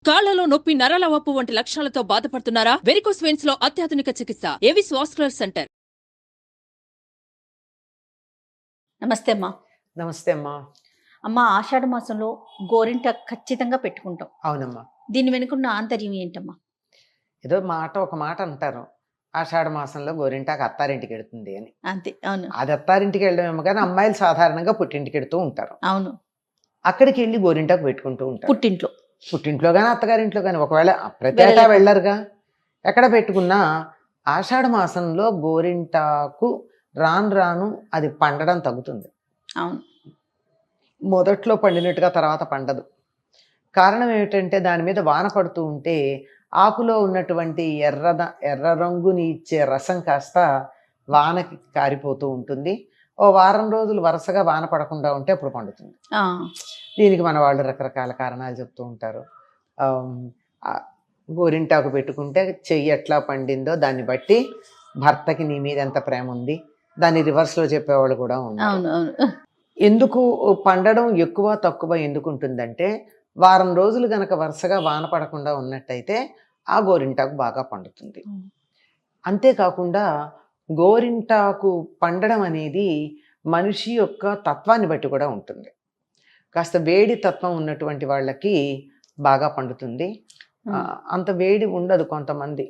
కాళ్లలో నొప్పి, నరాల వాపు వంటి లక్షణాలతో బాధపడుతున్నారా? వెరికోస్ వెయిన్స్ లో అత్యాధునిక చికిత్స ఏవిస్ వాస్కులర్ సెంటర్. నమస్తే అమ్మా. నమస్తే అమ్మా. అమ్మ, ఆషాఢ మాసంలో గోరింట ఖచ్చితంగా పెట్టుకుంటాం. అవునమ్మా. దీని వెనుకున్న ఆంతర్యం ఏంటమ్మా? ఏదో ఒక మాట అంటారు, ఆషాఢ మాసంలో గోరింటాకు అత్తారింటికి వెడుతుంది అని. అంతే. అవును, అది అత్తారింటికి వెళ్ళడమేమో కానీ అమ్మాయిలు సాధారణంగా పుట్టింటికి వెడుతూ ఉంటారు. అవును. అక్కడికి వెళ్ళి గోరింటాకు పెట్టుకుంటూ ఉంటారు. పుట్టింట్లో కానీ అత్తగారింట్లో కానీ. ఒకవేళ ప్రత్యేక వెళ్ళరుగా, ఎక్కడ పెట్టుకున్నా ఆషాఢ మాసంలో గోరింటాకు రాను రాను అది పండడం తగ్గుతుంది. అవును. మొదట్లో పండినట్టుగా తర్వాత పండదు. కారణం ఏమిటంటే దాని మీద వాన పడుతూ ఉంటే ఆకులో ఉన్నటువంటి ఎర్ర రంగుని ఇచ్చే రసం కాస్త వానకి కారిపోతూ ఉంటుంది. ఓ వారం రోజులు వరుసగా వాన పడకుండా ఉంటే అప్పుడు పండుతుంది. దీనికి మన వాళ్ళు రకరకాల కారణాలు చెప్తూ ఉంటారు. గోరింటాకు పెట్టుకుంటే చెయ్యి ఎట్లా పండిందో దాన్ని బట్టి భర్తకి నీ మీద ఎంత ప్రేమ ఉంది, దాన్ని రివర్స్లో చెప్పేవాళ్ళు కూడా ఉన్నారు. ఎందుకు పండడం ఎక్కువ తక్కువ ఎందుకు ఉంటుందంటే, వారం రోజులు గనక వరుసగా వాన పడకుండా ఉన్నట్టయితే ఆ గోరింటాకు బాగా పండుతుంది. అంతేకాకుండా గోరింటాకు పండడం అనేది మనిషి యొక్క తత్వాన్ని బట్టి కూడా ఉంటుంది. కాస్త వేడి తత్వం ఉన్నటువంటి వాళ్ళకి బాగా పండుతుంది. అంత వేడి ఉండదు. కొంతమంది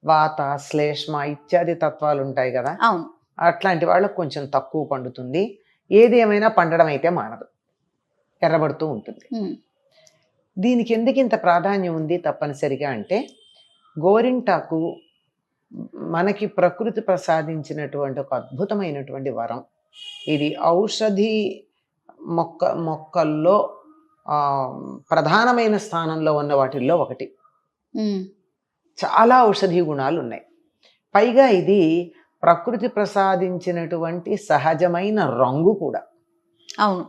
వాత, శ్లేష్మ ఇత్యాది తత్వాలు ఉంటాయి కదా, అట్లాంటి వాళ్ళకు కొంచెం తక్కువ పండుతుంది. ఏది ఏమైనా పండడం అయితే మానదు, ఎర్రబడుతూ ఉంటుంది. దీనికి ఎందుకు ఇంత ప్రాధాన్యం ఉంది తప్పనిసరిగా అంటే, గోరింటాకు మనకి ప్రకృతి ప్రసాదించినటువంటి ఒక అద్భుతమైనటువంటి వరం. ఇది ఔషధి మొక్కల్లో ప్రధానమైన స్థానంలో ఉన్న వాటిల్లో ఒకటి. చాలా ఔషధీ గుణాలు ఉన్నాయి. పైగా ఇది ప్రకృతి ప్రసాదించినటువంటి సహజమైన రంగు కూడా. అవును.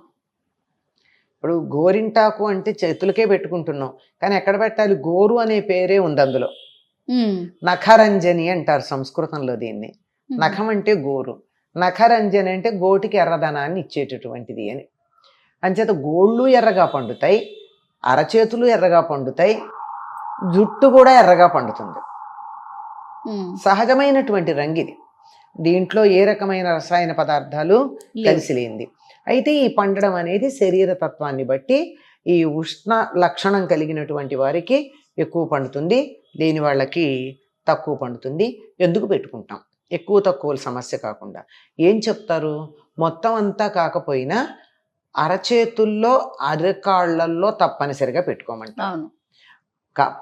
ఇప్పుడు గోరింటాకు అంటే చేతులకే పెట్టుకుంటున్నాం, కానీ ఎక్కడ పెట్టాలి? గోరు అనే పేరే ఉంది అందులో. నఖరంజని అంటారు సంస్కృతంలో దీన్ని. నఖం అంటే గోరు, నఖరంజని అంటే గోటికి ఎర్రదనాన్ని ఇచ్చేటటువంటిది అని. అంచేత గోళ్ళు ఎర్రగా పండుతాయి, అరచేతులు ఎర్రగా పండుతాయి, జుట్టు కూడా ఎర్రగా పండుతుంది. సహజమైనటువంటి రంగిది. దీంట్లో ఏ రకమైన రసాయన పదార్థాలు కలిసి లేనిది. అయితే ఈ పండడం అనేది శరీర తత్వాన్ని బట్టి ఈ ఉష్ణ లక్షణం కలిగినటువంటి వారికి ఎక్కువ పండుతుంది, లేని వాళ్ళకి తక్కువ పండుతుంది. ఎందుకు పెట్టుకుంటాం? ఎక్కువ తక్కువ సమస్య కాకుండా ఏం చెప్తారు? మొత్తం అంతా కాకపోయినా అరచేతుల్లో, అరకాళ్లల్లో తప్పనిసరిగా పెట్టుకోమంటారు.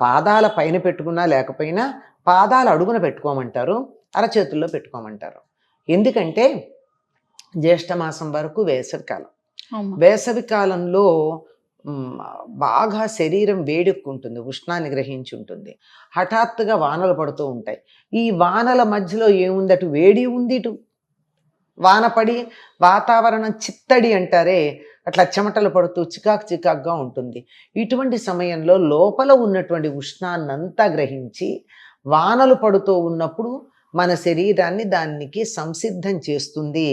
పాదాల పైన పెట్టుకున్నా లేకపోయినా పాదాల అడుగున పెట్టుకోమంటారు, అరచేతుల్లో పెట్టుకోమంటారు. ఎందుకంటే జ్యేష్ఠమాసం వరకు వేసవికాలం. వేసవికాలంలో బాగా శరీరం వేడెక్కుంటుంది, ఉష్ణాన్ని గ్రహించి ఉంటుంది. హఠాత్తుగా వానలు పడుతూ ఉంటాయి. ఈ వానల మధ్యలో ఏముంది? అటు వేడి ఉంది, ఇటు వాన పడి వాతావరణం చిత్తడి అంటారే, అట్లా చెమటలు పడుతూ చికాకుగా ఉంటుంది. ఇటువంటి సమయంలో లోపల ఉన్నటువంటి ఉష్ణాన్నంతా గ్రహించి వానలు పడుతూ ఉన్నప్పుడు మన శరీరాన్ని దానికి సంసిద్ధం చేస్తుంది.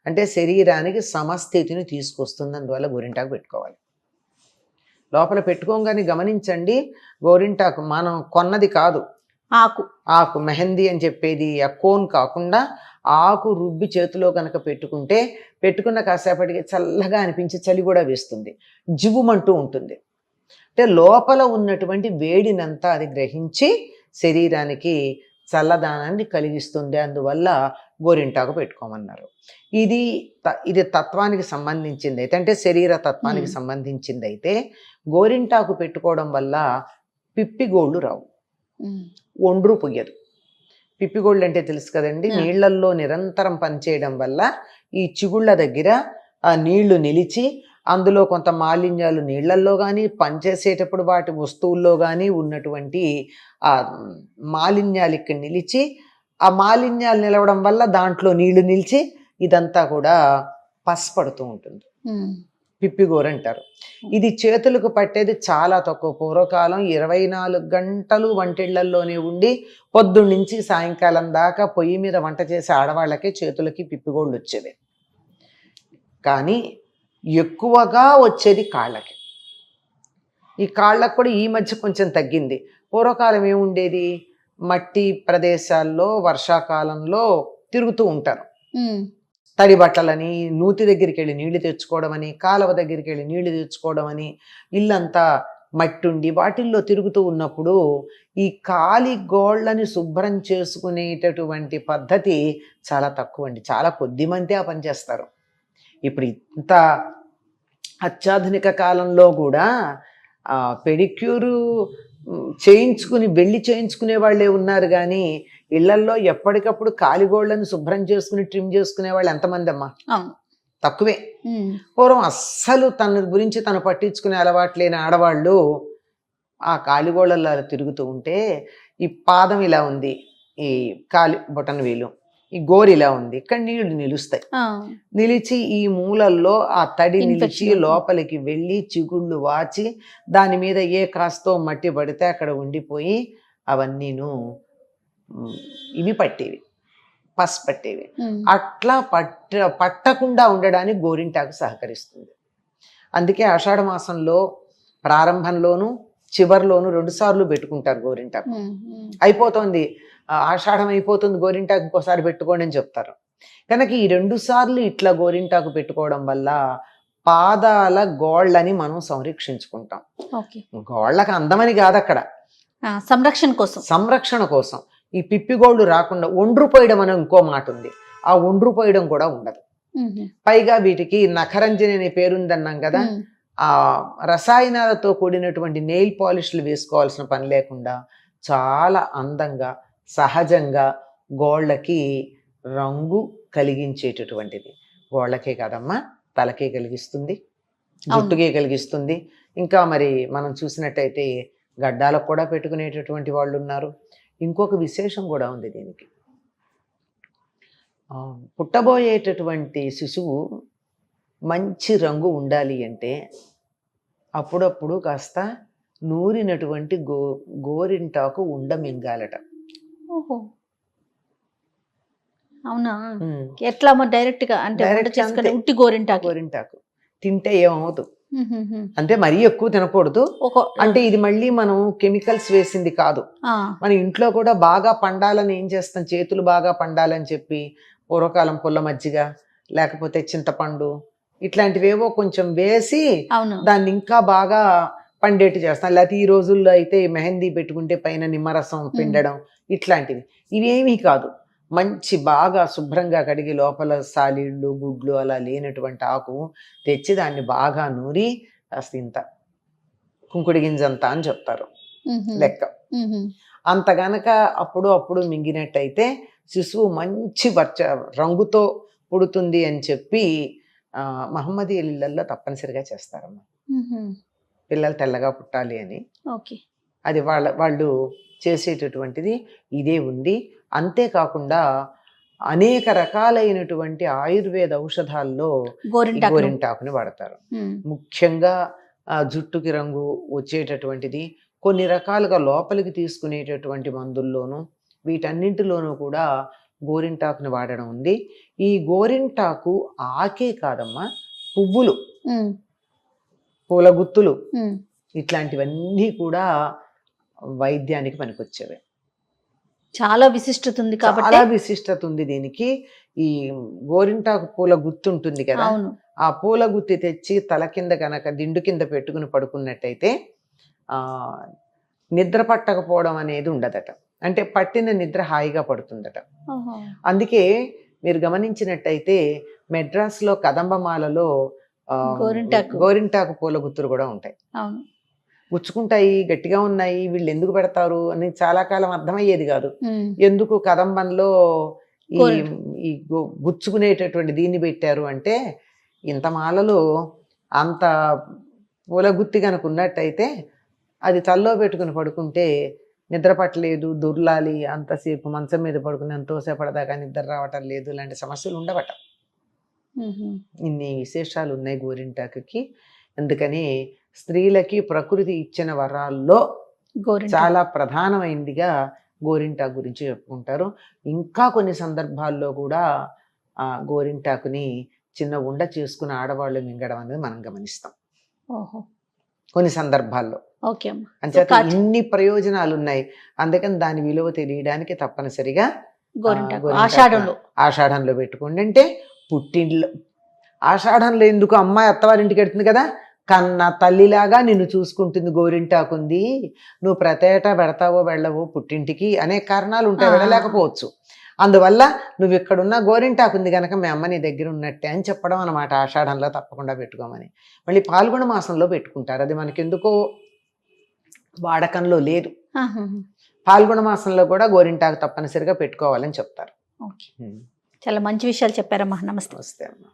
అంటే శరీరానికి సమస్థితిని తీసుకొస్తుంది. అందువల్ల గోరింటాకు పెట్టుకోవాలి. లోపల పెట్టుకోగానే గమనించండి, గోరింటాకు మనం కొన్నది కాదు, ఆకు మెహందీ అని చెప్పేది కోన్ కాకుండా ఆకు రుబ్బి చేతిలో కనుక పెట్టుకున్న కాసేపటికి చల్లగా అనిపించి చలి కూడా వేస్తుంది, జివ్వుమంటూ ఉంటుంది. అంటే లోపల ఉన్నటువంటి వేడినంతా అది గ్రహించి శరీరానికి చల్లదానాన్ని కలిగిస్తుంది. అందువల్ల గోరింటాకు పెట్టుకోమన్నారు. ఇది తత్వానికి సంబంధించింది అయితే, అంటే శరీర తత్వానికి సంబంధించింది అయితే, గోరింటాకు పెట్టుకోవడం వల్ల పిప్పిగోళ్ళు రావు, ఒండ్రు పొయ్యదు. పిప్పిగోళ్ళు అంటే తెలుసు కదండి, నీళ్లల్లో నిరంతరం పనిచేయడం వల్ల ఈ చిగుళ్ళ దగ్గర ఆ నీళ్లు నిలిచి అందులో కొంత మాలిన్యాలు నీళ్లల్లో కానీ పనిచేసేటప్పుడు వాటి వస్తువుల్లో కానీ ఉన్నటువంటి ఆ మాలిన్యాలు ఇక్కడ నిలిచి, ఆ మాలిన్యాలు నిలవడం వల్ల దాంట్లో నీళ్లు నిలిచి ఇదంతా కూడా పసుపడుతూ ఉంటుంది. పిప్పిగోరు అంటారు. ఇది చేతులకు పట్టేది చాలా తక్కువ. పూర్వకాలం 24 గంటలు వంటిళ్లలోనే ఉండి పొద్దున్నుంచి సాయంకాలం దాకా పొయ్యి మీద వంట చేసే ఆడవాళ్ళకే చేతులకి పిప్పిగోళ్ళు వచ్చేవి. కానీ ఎక్కువగా వచ్చేది కాళ్ళకి. ఈ కాళ్ళకు కూడా ఈ మధ్య కొంచెం తగ్గింది. పూర్వకాలం ఏముండేది, మట్టి ప్రదేశాల్లో వర్షాకాలంలో తిరుగుతూ ఉంటారు. తడి బట్టలని, నూతి దగ్గరికి వెళ్ళి నీళ్లు తెచ్చుకోవడం అని, కాలువ దగ్గరికి వెళ్ళి నీళ్లు తెచ్చుకోవడం అని, ఇల్లంతా మట్టుండి వాటిల్లో తిరుగుతూ ఉన్నప్పుడు ఈ కాలి గోళ్ళని శుభ్రం చేసుకునేటటువంటి పద్ధతి చాలా తక్కువ అండి. చాలా కొద్ది మంది ఆ పని చేస్తారు. ఇప్పుడు ఇంత అత్యాధునిక కాలంలో కూడా పెడిక్యూరు చేయించుకునే వాళ్ళే ఉన్నారు, కానీ ఇళ్లల్లో ఎప్పటికప్పుడు కాలిగోళ్ళని శుభ్రం చేసుకుని ట్రిమ్ చేసుకునే వాళ్ళు ఎంతమంది అమ్మా? తక్కువే. పూర్వం అస్సలు తన గురించి తను పట్టించుకునే అలవాటు లేని ఆడవాళ్ళు ఆ కాలిగోళ్ళల్లో తిరుగుతూ ఉంటే ఈ పాదం ఇలా ఉంది, ఈ కాలి బొటన వేలు, ఈ గోరు ఇలా ఉంది, ఇక్కడ నీళ్లు నిలుస్తాయి. నిలిచి ఈ మూలల్లో ఆ తడి నిలిచి లోపలికి వెళ్ళి చిగుళ్ళు వాచి దాని మీద ఏ కాస్తో మట్టి పడితే అక్కడ ఉండిపోయి అవన్నీను ఇవి పట్టేవి, పస్ పట్టేవి. అట్లా పట్టకుండా ఉండడానికి గోరింటాకు సహకరిస్తుంది. అందుకే ఆషాఢ మాసంలో ప్రారంభంలోను చివరిలోను 2 సార్లు పెట్టుకుంటారు గోరింటాకు. అయిపోతుంది, ఆషాఢం అయిపోతుంది, గోరింటాకు ఇంకోసారి పెట్టుకోండి అని చెప్తారు. కనుక ఈ 2 సార్లు ఇట్లా గోరింటాకు పెట్టుకోవడం వల్ల పాదాల గోళ్ళని మనం సంరక్షించుకుంటాం. గోళ్ళకి అందమని కాదు, అక్కడ సంరక్షణ కోసం. ఈ పిప్పిగోళ్ళు రాకుండా ఒండ్రు పోయడం అనే ఇంకో మాట ఉంది, ఆ ఒండ్రు పోయడం కూడా ఉండదు. పైగా వీటికి నఖరంజని అనే పేరుందన్నాం కదా, ఆ రసాయనాలతో కూడినటువంటి నెయిల్ పాలిష్లు వేసుకోవాల్సిన పని లేకుండా చాలా అందంగా సహజంగా గోళ్ళకి రంగు కలిగించేటటువంటిది. గోళ్ళకే కాదమ్మా, తలకే కలిగిస్తుంది, జుట్టుకే కలిగిస్తుంది. ఇంకా మరి మనం చూసినట్టయితే గడ్డాలకు కూడా పెట్టుకునేటటువంటి వాళ్ళు ఉన్నారు. ఇంకొక విశేషం కూడా ఉంది దీనికి. పుట్టబోయేటటువంటి శిశువు మంచి రంగు ఉండాలి అంటే అప్పుడప్పుడు కాస్త నూరినటువంటి గోరింటాకు మింగాలట. అవునా? ఎట్లా డైరెక్ట్ గా అంటే ఉట్టి గోరింటాకు తింటే ఏమవుతుంది అంటే మరీ ఎక్కువ తినకూడదు. అంటే ఇది మళ్ళీ మనం కెమికల్స్ వేసింది కాదు. మన ఇంట్లో కూడా బాగా పండాలని ఏం చేస్తాం, చేతులు బాగా పండాలని చెప్పి పూర్వకాలం పుల్ల మజ్జిగ లేకపోతే చింతపండు ఇట్లాంటివేవో కొంచెం వేసి దాన్ని ఇంకా బాగా పండేట్టు చేస్తాం. లేకపోతే ఈ రోజుల్లో అయితే మెహందీ పెట్టుకుంటే పైన నిమ్మరసం పిండడం ఇట్లాంటివి. ఇవేమీ కాదు, మంచి బాగా శుభ్రంగా కడిగి లోపల సాలీళ్ళు గుడ్లు అలా లేనటువంటి ఆకు తెచ్చి దాన్ని బాగా నూరి కాస్త ఇంత కుంకుడి గింజంతా అని చెప్తారు లెక్క. అంత గనక అప్పుడు మింగినట్టయితే శిశువు మంచి రంగుతో పుడుతుంది అని చెప్పి మహమ్మదీయుల ఇళ్లల్లో తప్పనిసరిగా చేస్తారమ్మా. పిల్లలు తెల్లగా పుట్టాలి అని అది వాళ్ళు చేసేటటువంటిది ఇదే ఉంది. అంతేకాకుండా అనేక రకాలైనటువంటి ఆయుర్వేద ఔషధాల్లో గోరింటాకుని వాడతారు. ముఖ్యంగా జుట్టుకి రంగు వచ్చేటటువంటిది, కొన్ని రకాలుగా లోపలికి తీసుకునేటటువంటి మందుల్లోనూ వీటన్నింటిలోనూ కూడా గోరింటాకుని వాడడం ఉంది. ఈ గోరింటాకు ఆకే కాదమ్మా, పువ్వులు, పూల గుత్తులు ఇట్లాంటివన్నీ కూడా వైద్యానికి పనికొచ్చేవి. చాలా విశిష్టత ఉంది కాబట్టి, చాలా విశిష్టత ఉంది దీనికి. ఈ గోరింటాకు పూల గుత్తి ఉంటుంది కదా, ఆ పూల గుత్తి తెచ్చి తల కింద కనుక దిండు కింద పెట్టుకుని పడుకున్నట్టయితే నిద్ర పట్టకపోవడం అనేది ఉండదట. అంటే పట్టిన నిద్ర హాయిగా పడుతుందట. అందుకే మీరు గమనించినట్టయితే మెడ్రాస్లో కదంబమాలలో గోరింటాకు పూల గుత్తులు కూడా ఉంటాయి. గుచ్చుకుంటాయి, గట్టిగా ఉన్నాయి, వీళ్ళు ఎందుకు పెడతారు అని చాలా కాలం అర్థమయ్యేది కాదు. ఎందుకు కదంబంలో ఈ గుచ్చుకునేటటువంటి దీన్ని పెట్టారు అంటే, ఇంత మాలలో అంత పూల గుత్తి కనుక ఉన్నట్టయితే అది తల్లో పెట్టుకుని పడుకుంటే నిద్ర పట్టలేదు, దుర్లాలి, అంతసేపు మంచం మీద పడుకుని ఎంతోసేపడదాకా నిద్ర రావటం లేదు, ఇలాంటి సమస్యలు ఉండవట. ఇన్ని విశేషాలు ఉన్నాయి గోరింటాకుకి. అందుకని స్త్రీలకి ప్రకృతి ఇచ్చిన వరాల్లో చాలా ప్రధానమైనదిగా గోరింటాకు గురించి చెప్పుకుంటారు. ఇంకా కొన్ని సందర్భాల్లో కూడా ఆ గోరింటాకుని చిన్న ఉండ చేసుకుని ఆడవాళ్ళు మింగడం అనేది మనం గమనిస్తాం. కొన్ని సందర్భాల్లో. ఓకే అమ్మా. అంచేత ఇన్ని ప్రయోజనాలు ఉన్నాయి. అందుకని దాని విలువ తెలియడానికి తప్పనిసరిగా గోరింటాకు గోరింటాకు ఆషాఢంలో పెట్టుకోండి. అంటే పుట్టింట్లో ఆషాఢంలో ఎందుకు అమ్మాయి అత్తవారింటికి వెళ్తుంది కదా, కన్న తల్లిలాగా నిన్ను చూసుకుంటుంది గోరింటాకుంది, నువ్వు ప్రతేటా పెడతావో వెళ్ళవో పుట్టింటికి అనే కారణాలు ఉంటాయి, వెళ్ళలేకపోవచ్చు. అందువల్ల నువ్వు ఇక్కడున్న గోరింటాకుంది కనుక మీ అమ్మ నీ దగ్గర ఉన్నట్టే అని చెప్పడం అనమాట. ఆషాఢంలో తప్పకుండా పెట్టుకోమని. మళ్ళీ పాల్గొన మాసంలో పెట్టుకుంటారు, అది మనకెందుకో వాడకంలో లేదు. పాల్గొన మాసంలో కూడా గోరింటాకు తప్పనిసరిగా పెట్టుకోవాలని చెప్తారు. ఓకే, చాలా మంచి విషయాలు చెప్పారమ్మా. నమస్తే. నమస్తే అమ్మా.